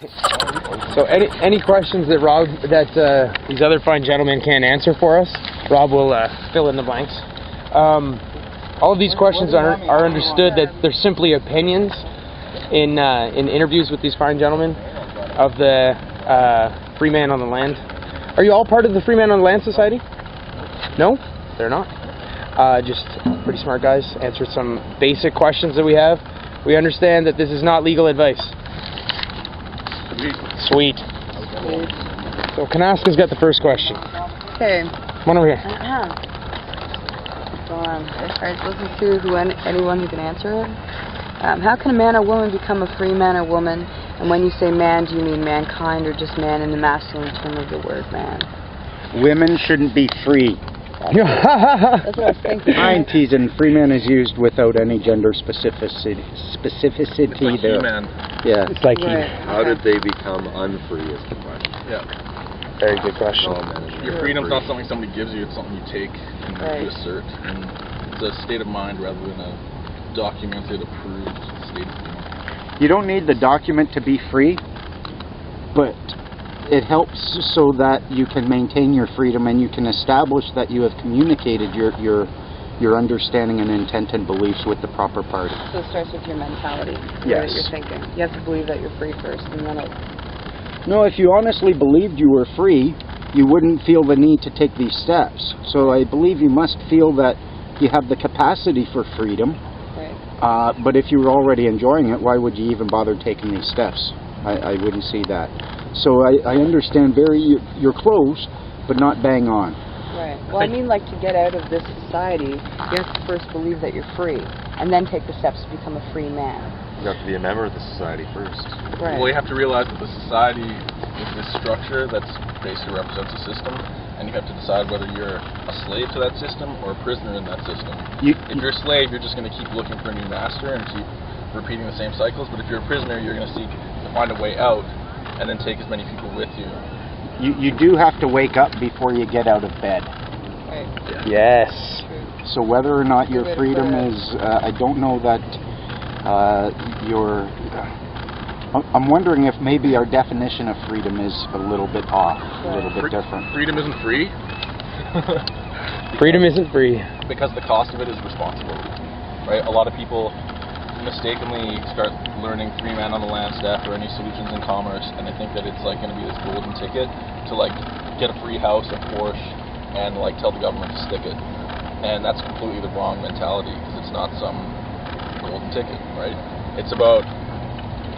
So any questions that Rob, these other fine gentlemen can't answer for us, Rob will fill in the blanks. All of these questions are understood that they're simply opinions in interviews with these fine gentlemen of the Free Man on the Land. Are you all part of the Free Man on the Land Society? No? They're not. Just pretty smart guys. Answered some basic questions that we have. We understand that this is not legal advice. Sweet. So Kanaska's got the first question. Okay. Come on over here. So, alright, listen to anyone who can answer it. How can a man or woman become a free man or woman? And when you say man, do you mean mankind or just man in the masculine term of the word man? Women shouldn't be free. That's what I was thinking. I'm teasing. Free man is used without any gender specificity Like there. He-Man. Yeah. It's like How did they become unfree is the question. Yeah. Very good question. Your freedom's not something somebody gives you, it's something you take and you assert. And it's a state of mind rather than a documented, approved state of being. You don't need the document to be free, but it helps so that you can maintain your freedom and you can establish that you have communicated your understanding and intent and beliefs with the proper party. So it starts with your mentality. Yes. What you're thinking. You have to believe that you're free first, and then it'll... No, if you honestly believed you were free, you wouldn't feel the need to take these steps. So I believe you must feel that you have the capacity for freedom. Right. But if you were already enjoying it, why would you even bother taking these steps? I wouldn't see that. So I understand you're close, but not bang on. Right. Well, I mean, like, to get out of this society, you have to first believe that you're free, and then take the steps to become a free man. You have to be a member of the society first. Right. Well, you have to realize that the society is this structure that's basically represents a system, and you have to decide whether you're a slave to that system or a prisoner in that system. If you're a slave, you're just going to keep looking for a new master and keep repeating the same cycles, but if you're a prisoner, you're going to seek to find a way out and then take as many people with you. You do have to wake up before you get out of bed. Right. Yes. So whether or not your freedom is, I don't know that I'm wondering if maybe our definition of freedom is a little bit off, a little bit different. Freedom isn't free. Freedom isn't free. Because the cost of it is responsibility. Right? A lot of people mistakenly start learning Free Man on the Land stuff or any solutions in commerce, and they think that it's like going to be this golden ticket to like get a free house, a Porsche, and like tell the government to stick it. And that's completely the wrong mentality, because it's not some golden ticket, right? It's about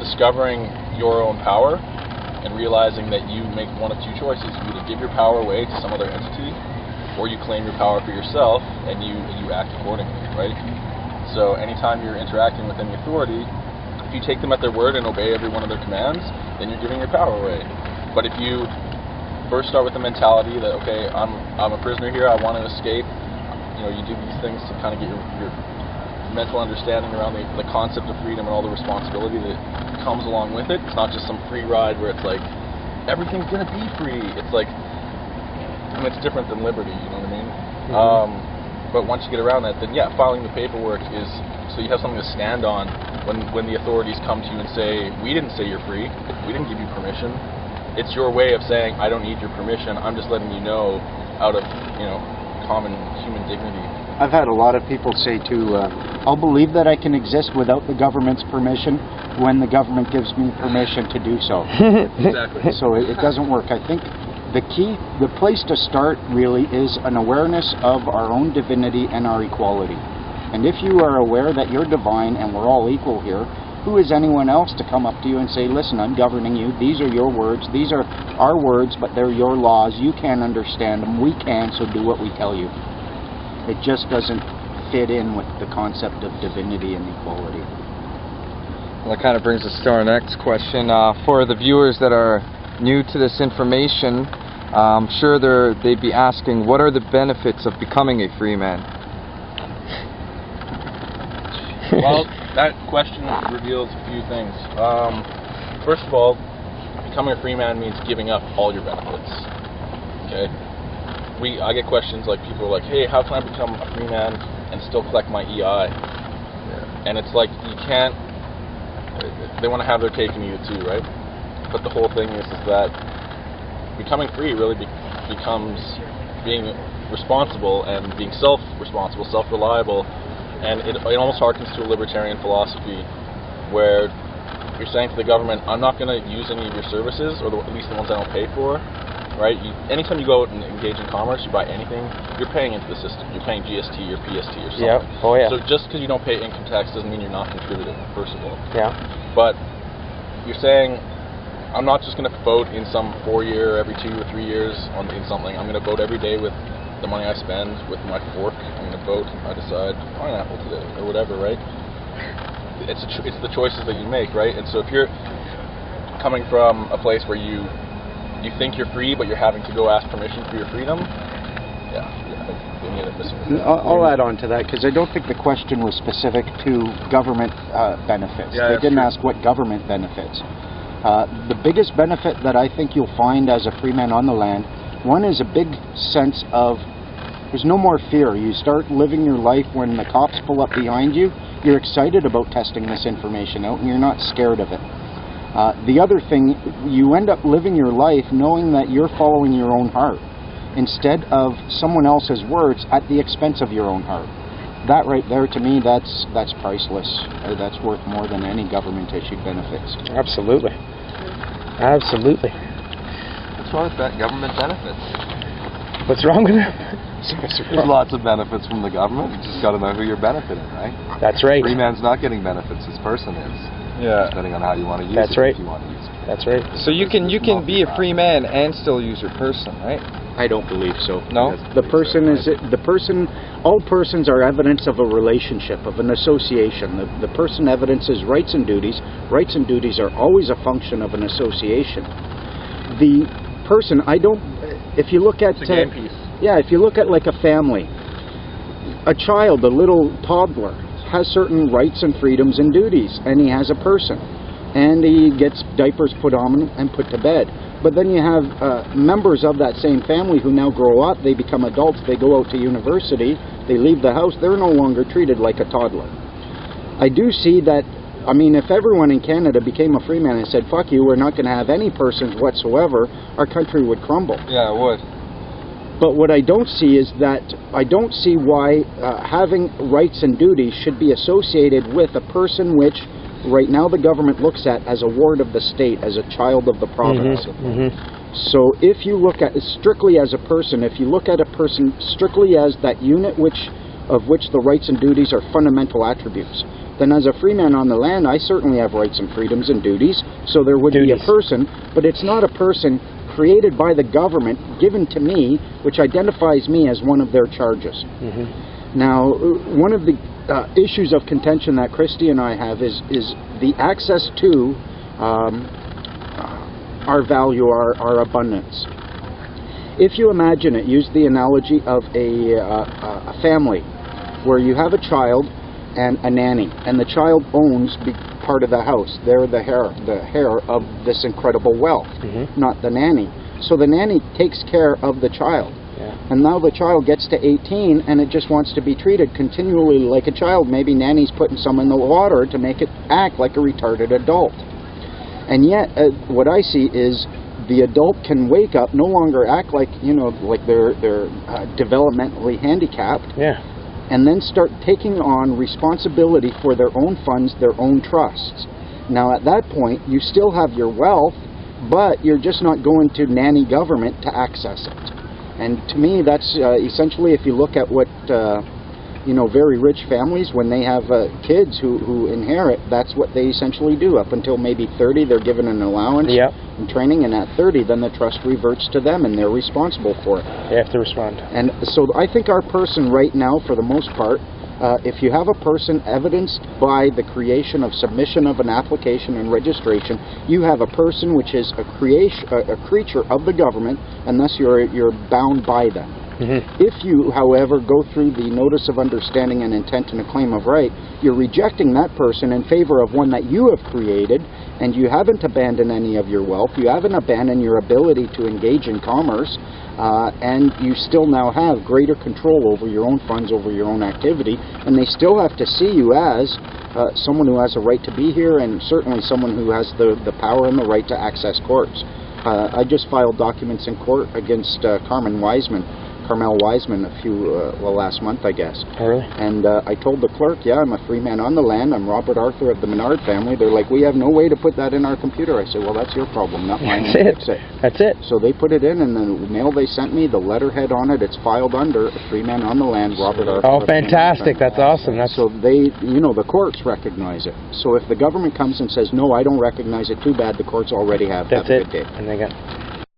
discovering your own power and realizing that you make one of two choices. You either give your power away to some other entity, or you claim your power for yourself and you act accordingly, right? So anytime you're interacting with any authority, if you take them at their word and obey every one of their commands, then you're giving your power away. But if you first start with the mentality that, okay, I'm a prisoner here, I want to escape, you do these things to kind of get your mental understanding around the concept of freedom and all the responsibility that comes along with it. It's not just some free ride where it's like, everything's going to be free. It's like, it's different than liberty, you know what I mean? Mm-hmm. But once you get around that, then yeah, filing the paperwork is so you have something to stand on when the authorities come to you and say, we didn't say you're free, we didn't give you permission. It's your way of saying, I don't need your permission, I'm just letting you know out of, common human dignity. I've had a lot of people say too, I'll believe that I can exist without the government's permission when the government gives me permission to do so. Exactly. So it doesn't work. I think the place to start really is an awareness of our own divinity and our equality. And if you are aware that you're divine and we're all equal here, who is anyone else to come up to you and say, listen, I'm governing you, these are your words, these are our words, but they're your laws, you can't understand them, we can, so do what we tell you. It just doesn't fit in with the concept of divinity and equality. Well, that kind of brings us to our next question. For the viewers that are new to this information, I'm sure they'd be asking, what are the benefits of becoming a free man? Well, that question reveals a few things. First of all, becoming a free man means giving up all your benefits. Okay? I get questions like people are like, hey, how can I become a free man and still collect my EI? And it's like, you can't, they want to have their cake and eat it too, right? But the whole thing is that becoming free really becomes being responsible and being self-responsible, self-reliable, and it almost harkens to a libertarian philosophy where you're saying to the government, I'm not going to use any of your services, or at least the ones I don't pay for, right? Anytime you go out and engage in commerce, you buy anything, you're paying into the system. You're paying GST or PST or something. Yeah. Oh, yeah. So just because you don't pay income tax doesn't mean you're not contributing, first of all. Yeah. But you're saying, I'm not just going to vote in some 4-year, every 2 or 3 years in something. I'm going to vote every day with the money I spend, with my fork. I'm going to vote if I decide pineapple today or whatever, right? It's the choices that you make, right? And so if you're coming from a place where you think you're free, but you're having to go ask permission for your freedom, I'll add on to that, because I don't think the question was specific to government benefits. Yeah, they didn't ask what government benefits. The biggest benefit that I think you'll find as a free man on the land, one is a big sense of there's no more fear. You start living your life when the cops pull up behind you, you're excited about testing this information out and you're not scared of it. The other thing, you end up living your life knowing that you're following your own heart instead of someone else's words at the expense of your own heart. That right there, to me, that's priceless. That's worth more than any government-issued benefits. Absolutely. Absolutely. What's wrong with that government benefits? What's wrong with it? There's lots of benefits from the government. You just got to know who you're benefiting, right? That's right. Free man's not getting benefits. His person is. Yeah. Depending on how you want to use That's it. right. If you want to use it. That's right. So you can be a free man and still use your person, right? I don't believe so. No? The person is all persons are evidence of a relationship, of an association. The person evidences rights and duties. Rights and duties are always a function of an association. The person, if you look at It's a game piece. yeah, if you look at like a family, a child, a little toddler, has certain rights and freedoms and duties, and he has a person, and he gets diapers put on him and put to bed. But then you have members of that same family who now grow up, they become adults, they go out to university, they leave the house, they're no longer treated like a toddler. I do see that, I mean, if everyone in Canada became a free man and said, fuck you, we're not going to have any persons whatsoever, our country would crumble. Yeah, it would. But what I don't see is that I don't see why having rights and duties should be associated with a person which right now the government looks at as a ward of the state, as a child of the province. So if you look at it strictly as a person, if you look at a person strictly as that unit of which the rights and duties are fundamental attributes, then as a free man on the land, I certainly have rights and freedoms and duties, so there would be a person, but it's not a person created by the government, given to me, which identifies me as one of their charges. Now, one of the issues of contention that Christy and I have is the access to our value, our abundance. If you imagine it, use the analogy of a family where you have a child and a nanny, and the child owns part of the house. They're the heir of this incredible wealth, not the nanny. So the nanny takes care of the child. And now the child gets to 18 and it just wants to be treated continually like a child. Maybe nanny's putting some in the water to make it act like a retarded adult. And yet, what I see is the adult can wake up, no longer act like, you know, like they're developmentally handicapped. And then start taking on responsibility for their own funds, their own trusts. Now at that point, you still have your wealth, but you're just not going to nanny government to access it. And to me, that's essentially, if you look at what, you know, very rich families, when they have kids who inherit, that's what they essentially do. Up until maybe 30, they're given an allowance and training, and at 30, then the trust reverts to them, and they're responsible for it. They have to respond. And so I think our person right now, for the most part, if you have a person evidenced by the creation of submission of an application and registration, you have a person which is a creature of the government, and thus you're bound by them. If you, however, go through the notice of understanding and intent and a claim of right, you're rejecting that person in favor of one that you have created, and you haven't abandoned any of your wealth, you haven't abandoned your ability to engage in commerce, and you still now have greater control over your own funds, over your own activity, and they still have to see you as someone who has a right to be here, and certainly someone who has the power and the right to access courts. I just filed documents in court against Carmel Wiseman last month, I guess. Oh, really? And I told the clerk, yeah, I'm a free man on the land. I'm Robert Arthur of the Menard family. They're like, we have no way to put that in our computer. I said, well, that's your problem, not mine. That's it. So they put it in, and the mail they sent me, the letterhead on it, it's filed under a free man on the land, Robert Arthur. Oh, fantastic. That's awesome. So they, the courts recognize it. So if the government comes and says, no, I don't recognize it, too bad, the courts already have. That's Have a it. good day. And they got